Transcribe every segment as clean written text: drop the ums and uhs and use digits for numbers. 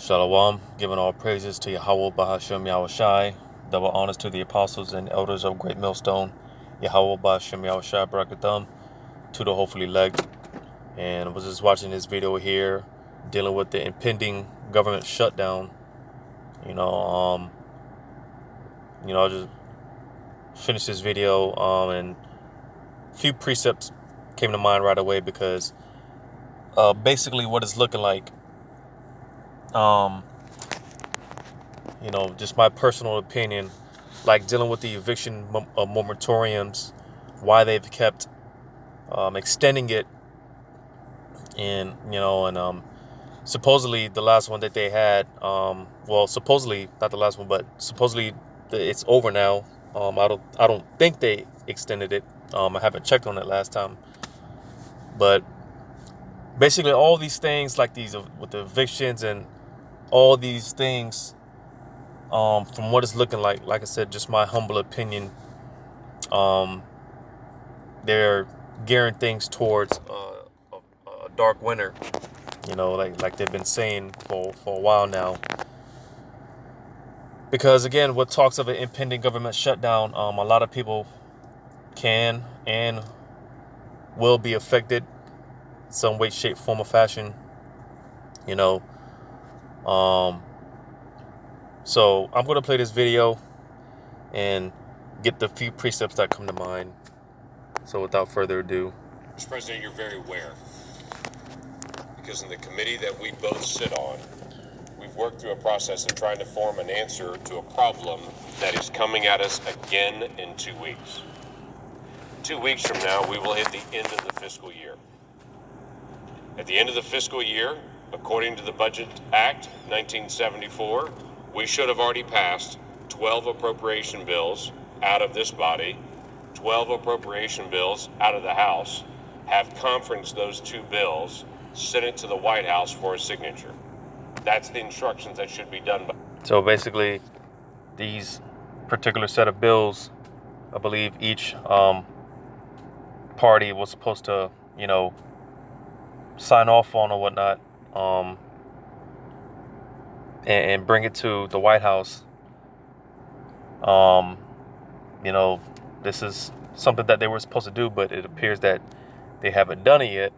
Shalom, giving all praises to Yahweh Bahashem Yahushai, double honors to the apostles and elders of Great Millstone, Yahweh Bahashem Yahushai Barakatham, to the hopefully elect. And I was just watching this video here, dealing with the impending government shutdown. I just finished this video, and a few precepts came to mind right away because basically what it's looking like. Just my personal opinion, like dealing with the eviction moratoriums, why they've kept extending it, and supposedly the last one that they had, supposedly not the last one, but supposedly it's over now. I don't think they extended it. I haven't checked on it last time, but basically all these things like these with the evictions and all these things. From what it's looking like I said, just my humble opinion, they're gearing things towards a dark winter, like they've been saying for a while now. Because again, with talks of an impending government shutdown, a lot of people can and will be affected in some way, shape, form, or fashion. So I'm going to play this video and get the few precepts that come to mind. So without further ado. Mr. President, you're very aware, because in the committee that we both sit on, we've worked through a process of trying to form an answer to a problem that is coming at us again in 2 weeks. 2 weeks from now, we will hit the end of the fiscal year. At the end of the fiscal year, according to the Budget Act 1974, we should have already passed 12 appropriation bills out of this body, 12 appropriation bills out of the House, have conferenced those two bills, sent it to the White House for a signature. That's the instructions that should be done by. So basically, these particular set of bills, I believe each party was supposed to, sign off on or whatnot, and bring it to the White House. This is something that they were supposed to do, but it appears that they haven't done it yet.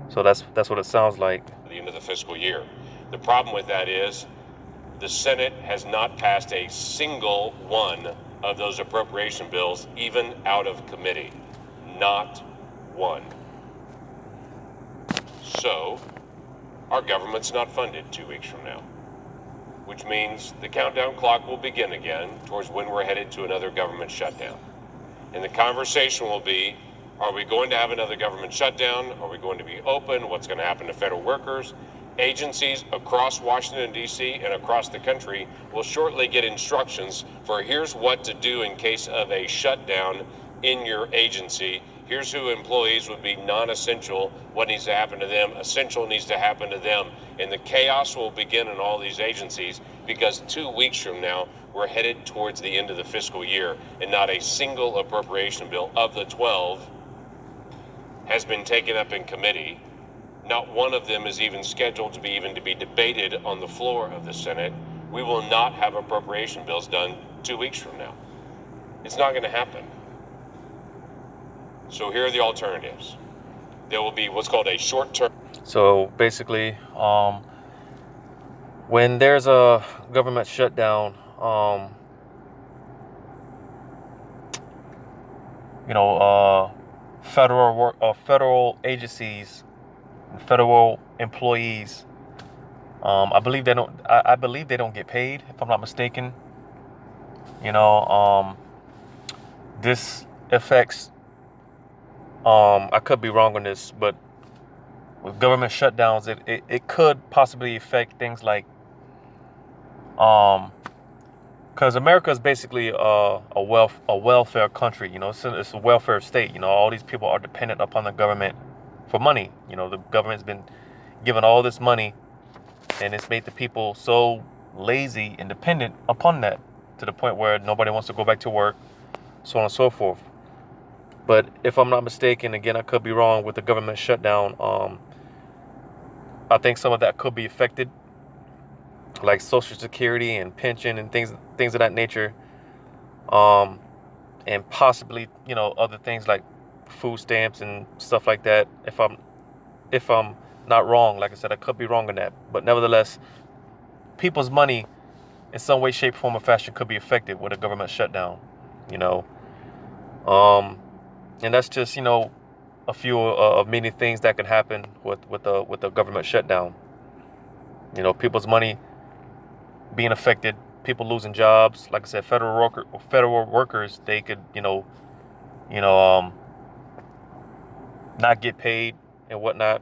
So that's what it sounds like. At the end of the fiscal year. The problem with that is the Senate has not passed a single one of those appropriation bills, even out of committee. Not one. So our government's not funded 2 weeks from now, which means the countdown clock will begin again towards when we're headed to another government shutdown. And the conversation will be, are we going to have another government shutdown? Are we going to be open? What's going to happen to federal workers? Agencies across Washington, D.C. and across the country will shortly get instructions for here's what to do in case of a shutdown in your agency. Here's who employees would be non-essential, what needs to happen to them, essential needs to happen to them. And the chaos will begin in all these agencies because 2 weeks from now, we're headed towards the end of the fiscal year and not a single appropriation bill of the 12 has been taken up in committee. Not one of them is even scheduled to be debated on the floor of the Senate. We will not have appropriation bills done 2 weeks from now. It's not going to happen. So here are the alternatives. There will be what's called a short-term. So basically, when there's a government shutdown, federal agencies, federal employees, I believe they don't. I believe they don't get paid, if I'm not mistaken. This affects. I could be wrong on this, but with government shutdowns, it could possibly affect things like, because America is basically a welfare country. It's a welfare state. All these people are dependent upon the government for money. The government's been given all this money, and it's made the people so lazy and dependent upon that to the point where nobody wants to go back to work, so on and so forth. But if I'm not mistaken, again, I could be wrong with the government shutdown. I think some of that could be affected like Social Security and pension and things of that nature, um, and possibly other things like food stamps and stuff like that. If I'm not wrong, like I said, I could be wrong on that, but nevertheless, people's money in some way, shape, form, or fashion could be affected with a government shutdown. You know, um, and that's just a few of many things that can happen with a government shutdown. People's money being affected, people losing jobs. Like I said, federal workers, they could you know not get paid and whatnot.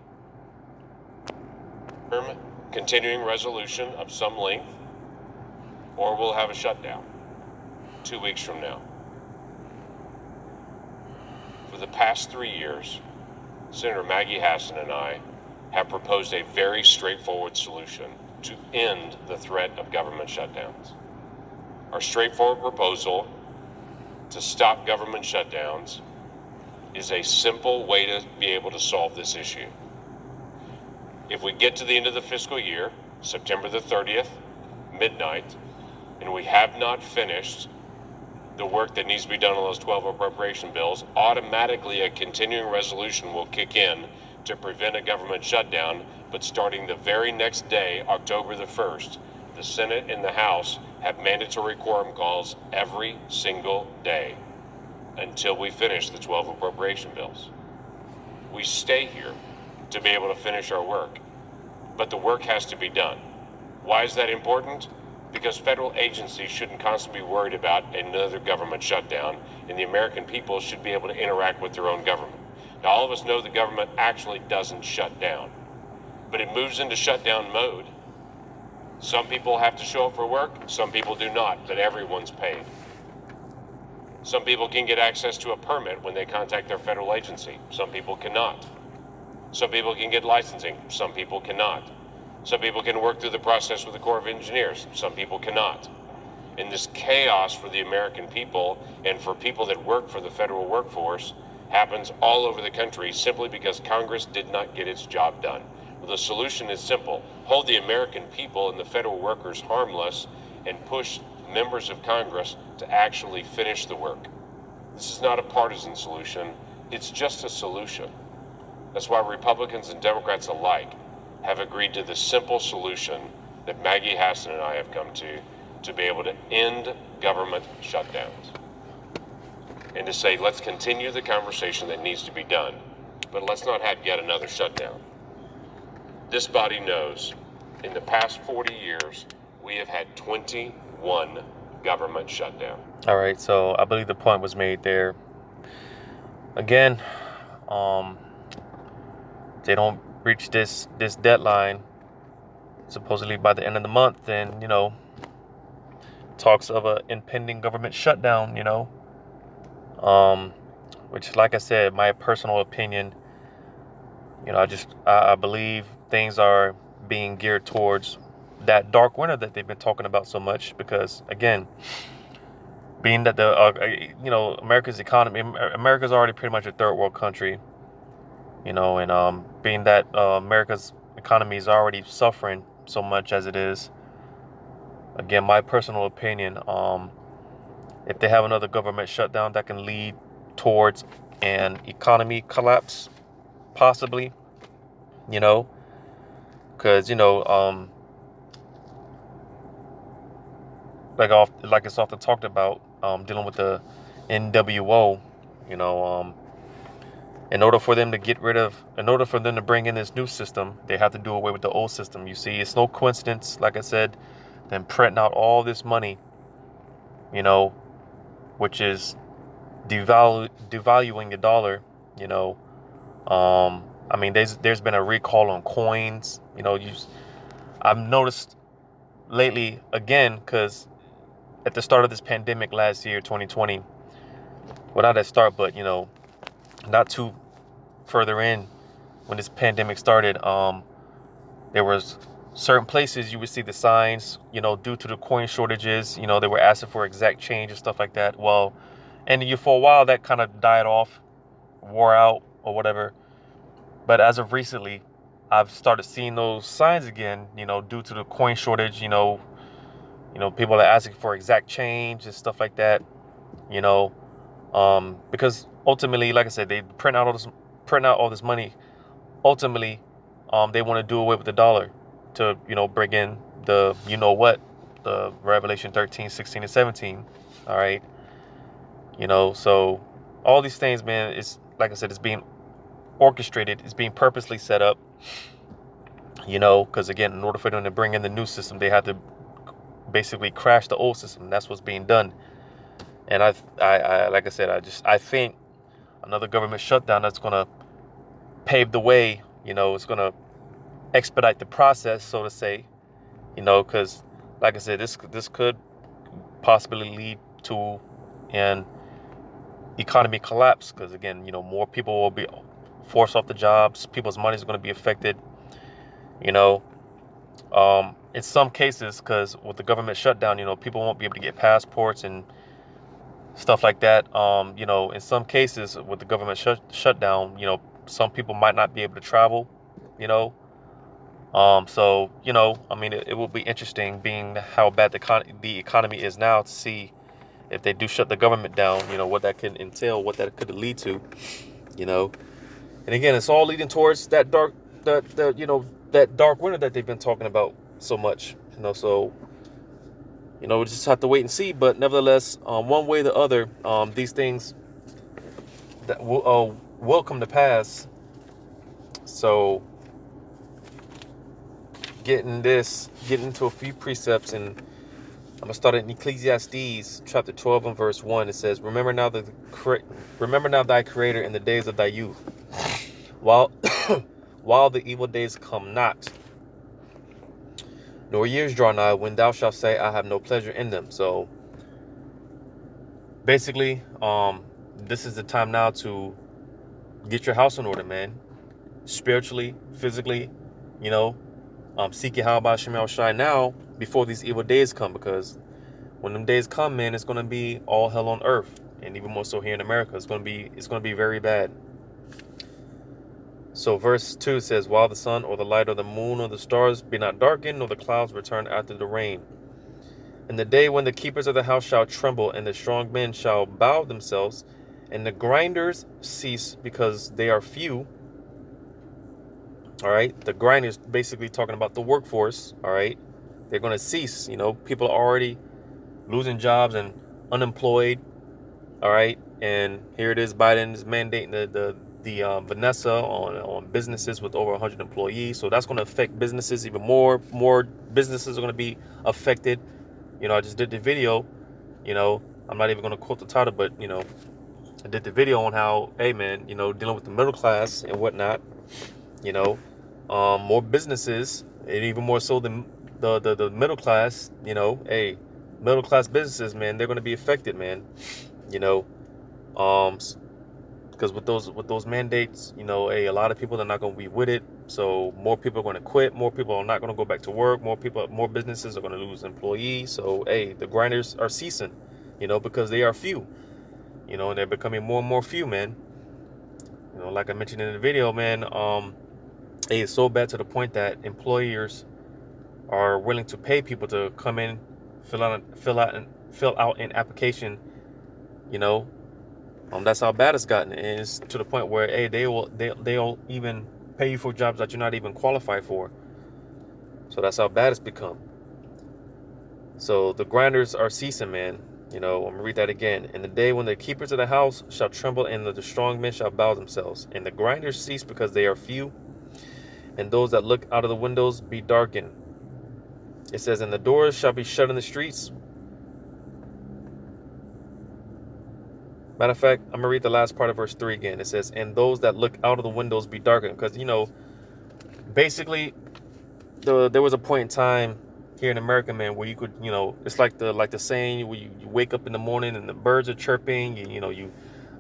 Continuing resolution of some length, or we'll have a shutdown 2 weeks from now. For the past 3 years, Senator Maggie Hassan and I have proposed a very straightforward solution to end the threat of government shutdowns. Our straightforward proposal to stop government shutdowns is a simple way to be able to solve this issue. If we get to the end of the fiscal year, September the 30th, midnight, and we have not finished the work that needs to be done on those 12 appropriation bills, automatically a continuing resolution will kick in to prevent a government shutdown. But starting the very next day, October the 1st, the Senate and the House have mandatory quorum calls every single day until we finish the 12 appropriation bills. We stay here to be able to finish our work, but the work has to be done. Why is that important? Because federal agencies shouldn't constantly be worried about another government shutdown, and the American people should be able to interact with their own government. Now, all of us know the government actually doesn't shut down, but it moves into shutdown mode. Some people have to show up for work, some people do not, but everyone's paid. Some people can get access to a permit when they contact their federal agency. Some people cannot. Some people can get licensing, some people cannot. Some people can work through the process with the Corps of Engineers, some people cannot. And this chaos for the American people and for people that work for the federal workforce happens all over the country simply because Congress did not get its job done. Well, the solution is simple. Hold the American people and the federal workers harmless and push members of Congress to actually finish the work. This is not a partisan solution, it's just a solution. That's why Republicans and Democrats alike have agreed to the simple solution that Maggie Hassan and I have come to be able to end government shutdowns. And to say, let's continue the conversation that needs to be done, but let's not have yet another shutdown. This body knows in the past 40 years, we have had 21 government shutdowns. All right, so I believe the point was made there. Again, they don't reach this deadline supposedly by the end of the month, then talks of a impending government shutdown. Which, like I said, my personal opinion, I believe things are being geared towards that dark winter that they've been talking about so much, because again, being that America's already pretty much a third world country, and being that America's economy is already suffering so much as it is. Again, my personal opinion, if they have another government shutdown, that can lead towards an economy collapse, possibly, because like it's often talked about, dealing with the NWO, in order for them to bring in this new system, they have to do away with the old system. You see, it's no coincidence, like I said, them printing out all this money, which is devaluing the dollar. There's been a recall on coins. I've noticed lately again, because at the start of this pandemic last year, 2020, well, not at start, but not too further in, when this pandemic started, there was certain places you would see the signs, due to the coin shortages, they were asking for exact change and stuff like that. Well, and for a while that kind of died off, wore out or whatever. But as of recently, I've started seeing those signs again, due to the coin shortage. People are asking for exact change and stuff like that. You know, because ultimately, like I said, they print out all this money. Ultimately, they want to do away with the dollar to, bring in the, the Revelation 13, 16, and 17. All right. So all these things, man, it's like I said, it's being orchestrated. It's being purposely set up, because again, in order for them to bring in the new system, they had to basically crash the old system. That's what's being done. And I like I said, I think another government shutdown that's going to pave the way. It's going to expedite the process, so to say. Because like I said, this could possibly lead to an economy collapse. Because again, more people will be forced off the jobs. People's money is going to be affected. In some cases, because with the government shutdown, people won't be able to get passports and stuff like that. In some cases with the government shutdown, some people might not be able to travel. You know, so I mean, it will be interesting, being how bad the economy is now, to see if they do shut the government down. What that could entail, what that could lead to. You know, and again, it's all leading towards that that dark winter that they've been talking about so much. So we just have to wait and see. But nevertheless, one way or the other, these things that will come to pass. So getting into a few precepts, and I'm gonna start in Ecclesiastes chapter 12 and verse 1. It says, remember now thy Creator in the days of thy youth, while while the evil days come not, nor years draw nigh, when thou shalt say, I have no pleasure in them. So basically, this is the time now to get your house in order, man. Spiritually, physically, seek Yahweh Shem Shai now, before these evil days come. Because when them days come, man, it's gonna be all hell on earth, and even more so here in America. It's gonna be very bad. So verse 2 says, while the sun or the light or the moon or the stars be not darkened, nor the clouds return after the rain. In the day when the keepers of the house shall tremble, and the strong men shall bow themselves, and the grinders cease because they are few. All right. The grinders basically talking about the workforce. All right. They're going to cease. People are already losing jobs and unemployed. All right. And here it is, Biden is mandating the Vanessa on businesses with over 100 employees. So that's going to affect businesses even more. More businesses are going to be affected. I just did the video. I'm not even going to quote the title, but I did the video on how, hey man, dealing with the middle class and whatnot. More businesses, and even more so the middle class. Hey, middle class businesses, man, they're going to be affected, man. Because with those mandates, hey, a lot of people are not going to be with it. So more people are going to quit. More people are not going to go back to work. More businesses are going to lose employees. So hey, the grinders are ceasing, because they are few, and they're becoming more and more few, man. Like I mentioned in the video, man, hey, it's so bad to the point that employers are willing to pay people to come in, fill out an application. That's how bad it's gotten. And it's to the point where, hey, they'll even pay you for jobs that you're not even qualified for. So that's how bad it's become. So the grinders are ceasing, man. I'm gonna read that again. In the day when the keepers of the house shall tremble, and the strong men shall bow themselves, and the grinders cease because they are few, and those that look out of the windows be darkened. It says, and the doors shall be shut in the streets. Matter of fact, I'm going to read the last part of verse 3 again. It says, and those that look out of the windows be darkened. Because, basically, there was a point in time here in America, man, where you could, it's like the saying, where you wake up in the morning and the birds are chirping.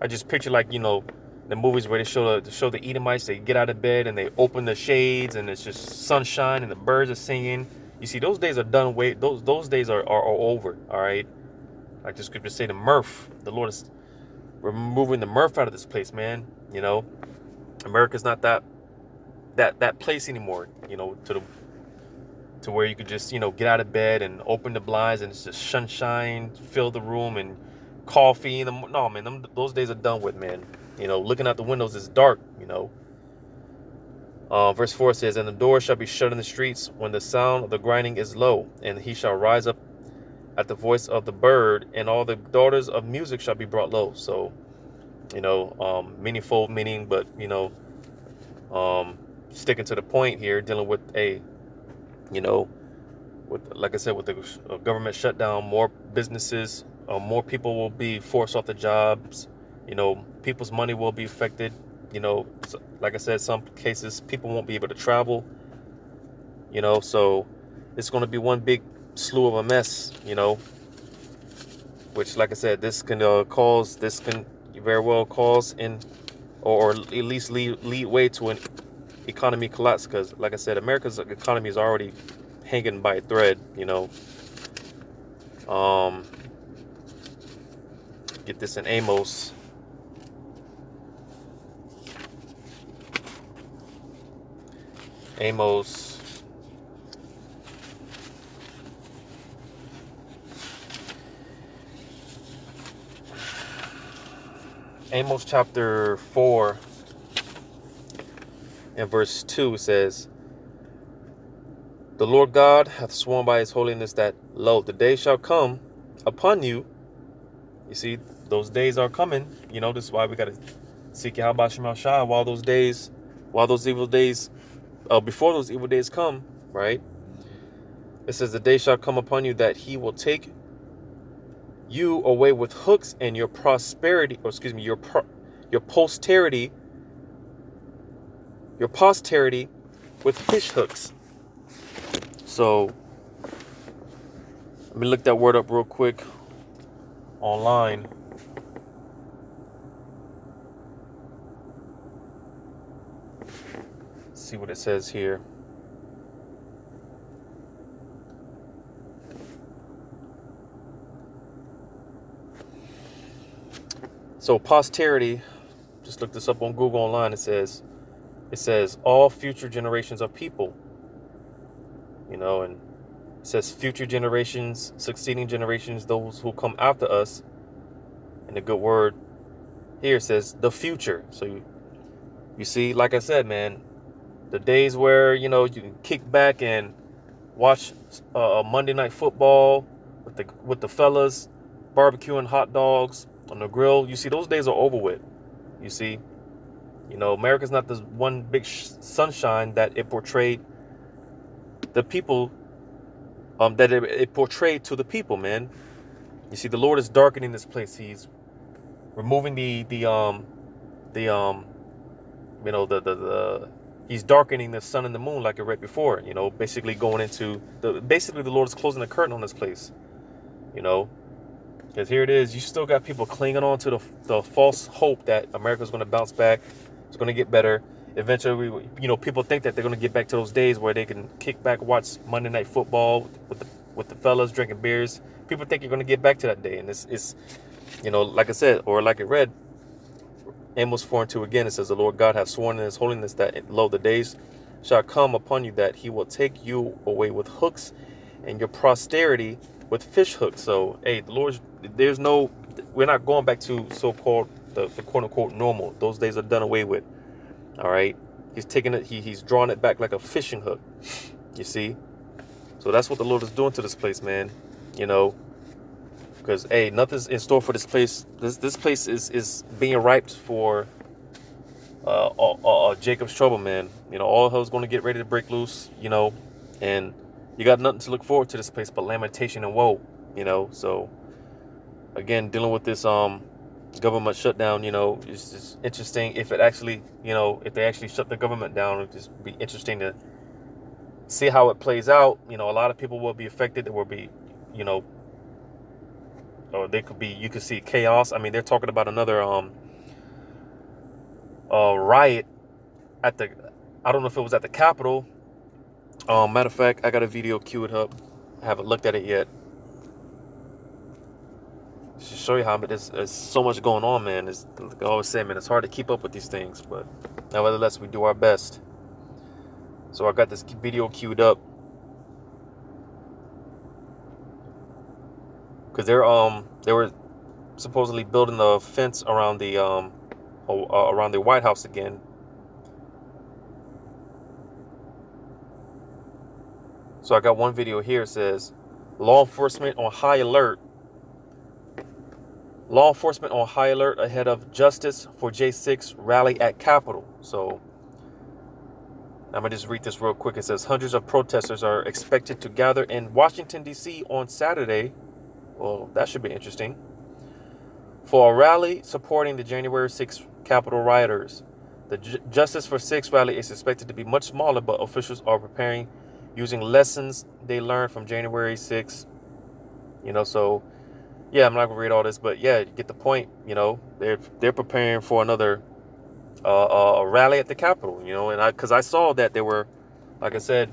I just picture the movies where they show the Edomites. They get out of bed and they open the shades, and it's just sunshine and the birds are singing. You see, those days are done. Those days are over. All right. Like the scriptures say, the Lord is removing the mirth out of this place, man. America's not that that place anymore, to where you could just, get out of bed and open the blinds and it's just sunshine, fill the room, and coffee. No, man, those days are done with, man. Looking out the windows, it's dark. Verse 4 says, "And the door shall be shut in the streets when the sound of the grinding is low, and he shall rise up at the voice of the bird, and all the daughters of music shall be brought low." So, meaningful meaning, but, sticking to the point here, dealing with like I said, with the government shutdown, more businesses, more people will be forced off the jobs. People's money will be affected. Like I said, some cases people won't be able to travel. So it's going to be one big slew of a mess. Which, like I said, this can very well cause or at least lead way to an economy collapse, because, like I said, America's economy is already hanging by a thread. Get this in Amos. Amos chapter 4 and verse 2 says, "The Lord God hath sworn by his holiness that, lo, the day shall come upon you." You see, those days are coming. This is why we got to seek Yahweh Shema Shai while those evil days, before those evil days come, right? It says, "The day shall come upon you that he will take you away with hooks, and your posterity with fish hooks." So let me look that word up real quick online. See what it says here. So posterity, just look this up on Google online. It says all future generations of people, and it says future generations, succeeding generations, those who come after us. And the good word here says the future. So you see, like I said, man, the days where, you can kick back and watch a Monday Night Football with the fellas, barbecuing hot dogs on the grill. You see, those days are over with. You see, America's not this one big sunshine that it portrayed the people, that it portrayed to the people, man. You see, the Lord is darkening this place. He's removing he's darkening the sun and the moon, like I read before. Basically basically the Lord is closing the curtain on this place. Because here it is, you still got people clinging on to the false hope that America's going to bounce back. It's going to get better. Eventually, people think that they're going to get back to those days where they can kick back, watch Monday Night Football with the fellas drinking beers. People think you're going to get back to that day. And it's like I said, or like I read, Amos 4 and 2 again, it says, "The Lord God hath sworn in his holiness that, lo, the days shall come upon you that he will take you away with hooks, and your posterity with fish hooks." So, hey, the Lord, we're not going back to so-called the quote unquote normal. Those days are done away with. All right. He's taking it, he's drawing it back like a fishing hook. You see? So that's what the Lord is doing to this place, man. Because, hey, nothing's in store for this place. This place is being ripe for Jacob's trouble, man. All hell's going to get ready to break loose, and you got nothing to look forward to this place but lamentation and woe, So, again, dealing with this government shutdown, it's just interesting. If it actually, if they actually shut the government down, it'd just be interesting to see how it plays out. A lot of people will be affected. There will be, or you could see chaos. I mean, they're talking about another riot I don't know if it was at the Capitol. Matter of fact, I got a video queued up. I haven't looked at it yet. Just to show you how there's so much going on, man. Like I always say, man, it's hard to keep up with these things, but nevertheless, we do our best. So I got this video queued up because they were supposedly building a fence around the White House again. So I got one video here. It says, law enforcement on high alert. Law enforcement on high alert ahead of Justice for J6 rally at Capitol. So I'm going to just read this real quick. It says, hundreds of protesters are expected to gather in Washington, D.C. on Saturday. Well, that should be interesting. For a rally supporting the January 6th Capitol rioters. The Justice for 6 rally is expected to be much smaller, but officials are preparing using lessons they learned from January 6th. So yeah, I'm not gonna read all this, but yeah, you get the point. They're preparing for another rally at the Capitol. And because I saw that they were, like I said,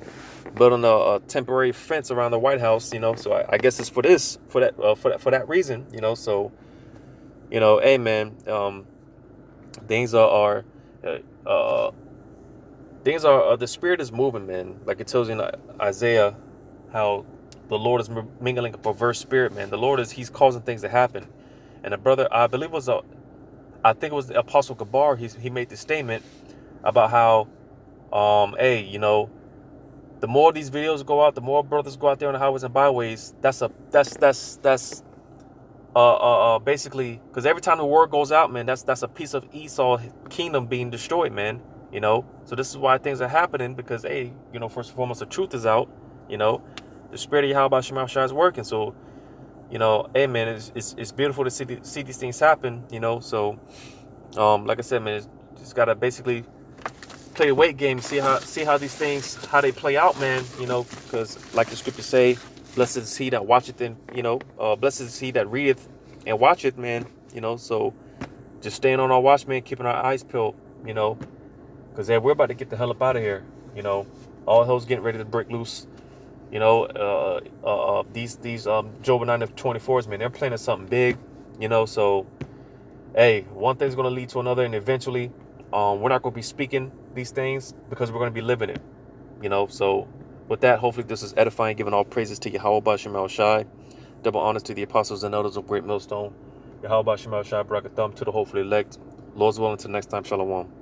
building a temporary fence around the White House. So I guess it's for that reason. So hey man, things are the spirit is moving, man. Like it tells you in Isaiah how the Lord is mingling a perverse spirit, man. The Lord he's causing things to happen. And a brother, I believe I think it was the Apostle Gabar, he made the statement about how hey, the more these videos go out, the more brothers go out there on the highways and byways. That's basically, because every time the word goes out, man, that's a piece of Esau's kingdom being destroyed, man. So this is why things are happening, because hey, first and foremost, the truth is out. The spirit of Yahweh Shema Shai is working. So hey man, it's beautiful to see these things happen. So like I said, man, just gotta basically play the weight game, see how these things, how they play out, man. Because like the scriptures say, blessed is he that watcheth and blessed is he that readeth and watcheth, man. So just staying on our watch, man, keeping our eyes peeled. Because we're about to get the hell up out of here. All hell's getting ready to break loose. These Job 9:24s, man, they're planning something big. So hey, one thing's gonna lead to another, and eventually, we're not gonna be speaking these things because we're gonna be living it. So with that, hopefully this is edifying, giving all praises to Yahweh Shema Shai, double honors to the apostles and elders of Great Millstone. Yahweh Shema Shai, Barakatham to the hopefully elect. Lord's willing, until next time, Shalom.